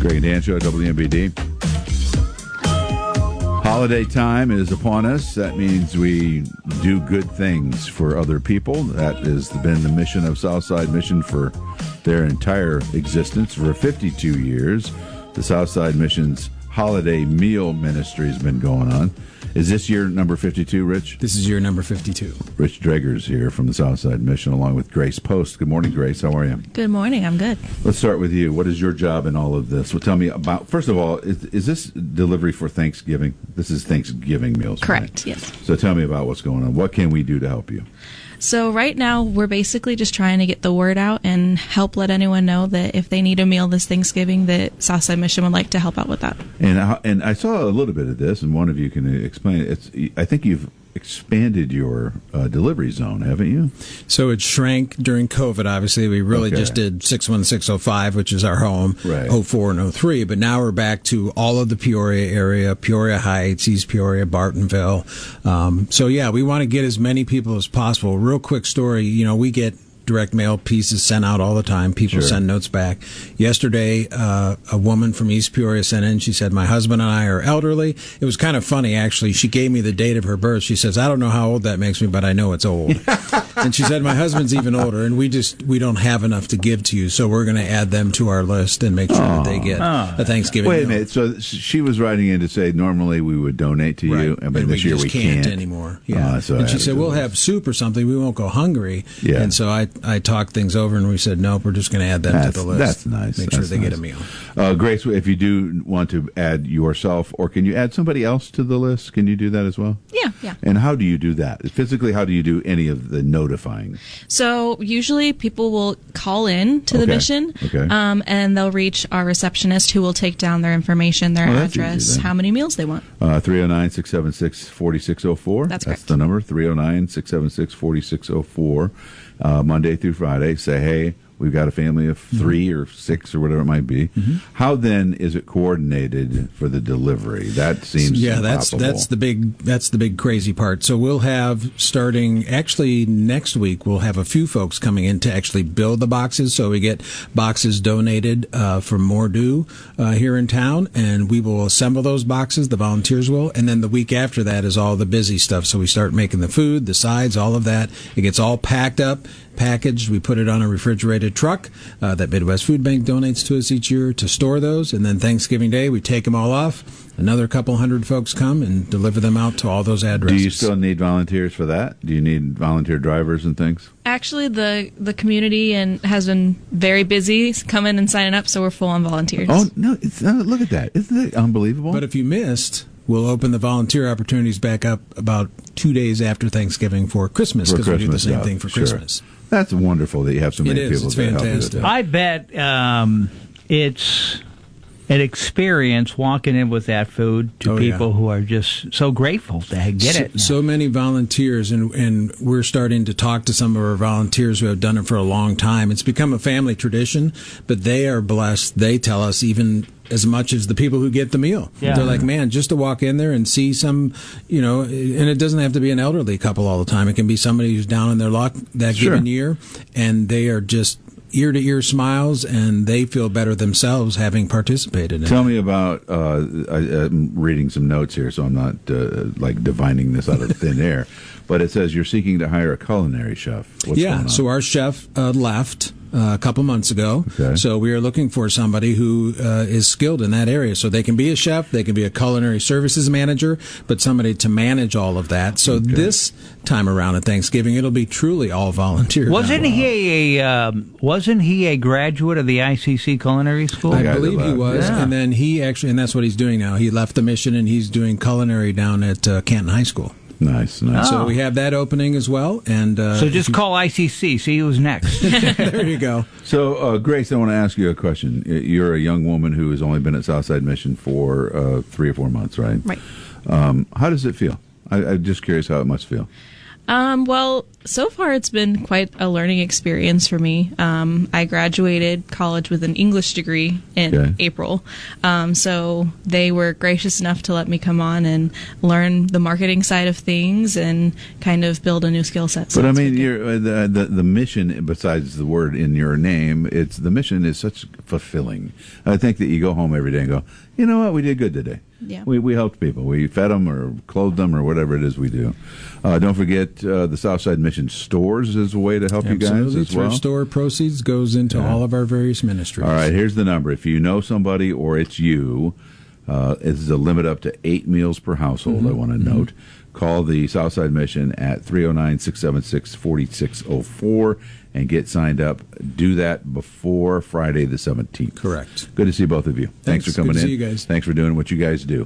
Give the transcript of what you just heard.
Greg and Dan Show, WMBD. Holiday time is upon us. That means we do good things for other people. That has been the mission of Southside Mission for their entire existence. For 52 years, the Southside Mission's holiday meal ministry has been going on. Is this year number 52, Rich? This is year number 52. Rich Dreger's here from the Southside Mission, along with Grace Post. Good morning, Grace. How are you? Good morning. I'm good. Let's start with you. What is your job in all of this? Well, tell me about, first of all, is this delivery for Thanksgiving? This is Thanksgiving meals, Correct, right? yes. So tell me about what's going on. What can we do to help you? So right now, we're basically just trying to get the word out and help let anyone know that if they need a meal this Thanksgiving, that Southside Mission would like to help out with that. And I saw a little bit of this, and one of you can explain it. I think you've expanded your delivery zone, haven't you? So it shrank during COVID, obviously. We really just did 61605, which is our home, right. 04 and 03. But now we're back to all of the Peoria area, Peoria Heights, East Peoria, Bartonville. So, yeah, we want to get as many people as possible. Real quick story, we get direct mail pieces sent out all the time. People send notes back. Yesterday, a woman from East Peoria sent in. She said, my husband and I are elderly. It was kind of funny, actually. She gave me the date of her birth. She says, I don't know how old that makes me, but I know it's old. And she said, my husband's even older, and we don't have enough to give to you, so we're going to add them to our list and make sure that they get a Thanksgiving Wait meal. a minute. So she was writing in to say normally we would donate to you, but this year we can't anymore. Yeah. So and she said, we'll have soup or something. We won't go hungry. Yeah. And so I talked things over, and we said, nope, we're just going to add them to the list. That's nice. Make sure they get a meal. Grace, if you do want to add yourself, or can you add somebody else to the list? Can you do that as well? Yeah. And how do you do that? Physically, how do you do any of the notifying? So usually people will call in to the mission, and they'll reach our receptionist who will take down their information, their address, how many meals they want. 309-676-4604. That's correct. That's the number, 309-676-4604. Monday through Friday. Say, hey, we've got a family of 3 or 6 or whatever it might be. How then is it coordinated for the delivery? That seems impossible. that's the big crazy part. So we'll have, starting actually next week, we'll have a few folks coming in to actually build the boxes. So we get boxes donated from Mordu here in town, and we will assemble those boxes. The volunteers will, and then the week after that is all the busy stuff. So we start making the food, the sides, all of that. It gets all packed up, packaged. We put it on a refrigerated truck that Midwest Food Bank donates to us each year to store those. And then Thanksgiving Day, we take them all off. Another couple hundred folks come and deliver them out to all those addresses. Do you still need volunteers for that? Do you need volunteer drivers and things? Actually, the community has been very busy coming and signing up, so we're full on volunteers. Oh, no, look at that. Isn't that unbelievable? But if you missed, we'll open the volunteer opportunities back up about 2 days after Thanksgiving for Christmas, because we do the same thing for Christmas. That's wonderful that you have so many people It's to help you with fantastic. that. I bet it's an experience walking in with that food to people who are just so grateful to get it. So many volunteers, and we're starting to talk to some of our volunteers who have done it for a long time. It's become a family tradition, but they are blessed. They tell us even as much as the people who get the meal. Yeah. They're like, man, just to walk in there and see some, and it doesn't have to be an elderly couple all the time. It can be somebody who's down in their luck that given year, and they are just ear-to-ear smiles, and they feel better themselves having participated in it. Tell me about, I'm reading some notes here, so I'm not divining this out of thin air, but it says you're seeking to hire a culinary chef. What's going on? So our chef left a couple months ago. Okay. So we are looking for somebody who is skilled in that area. So they can be a chef, they can be a culinary services manager, but somebody to manage all of that. So this time around at Thanksgiving, it'll be truly all volunteer. Wasn't he a graduate of the ICC Culinary School? I believe he was, and then he actually, and that's what he's doing now. He left the mission and he's doing culinary down at Canton High School. Nice. So we have that opening as well. And so just call ICC, see who's next. There you go. So, Grace, I want to ask you a question. You're a young woman who has only been at Southside Mission for 3 or 4 months, right? Right. How does it feel? I'm just curious how it must feel. Well, so far it's been quite a learning experience for me. I graduated college with an English degree in April. So they were gracious enough to let me come on and learn the marketing side of things and kind of build a new skill set. So but I mean, the mission, besides the word in your name, the mission is such fulfilling. I think that you go home every day and go, you know what, we did good today. Yeah. We helped people. We fed them or clothed them or whatever it is we do. Don't forget the Southside Mission stores is a way to help you guys as well. Thrift store proceeds goes into all of our various ministries. All right, here's the number. If you know somebody or it's you, it's a limit up to 8 meals per household, I want to note. Call the Southside Mission at 309-676-4604 and get signed up. Do that before Friday the 17th. Correct. Good to see both of you. Thanks for coming in. Good to see you guys. Thanks for doing what you guys do.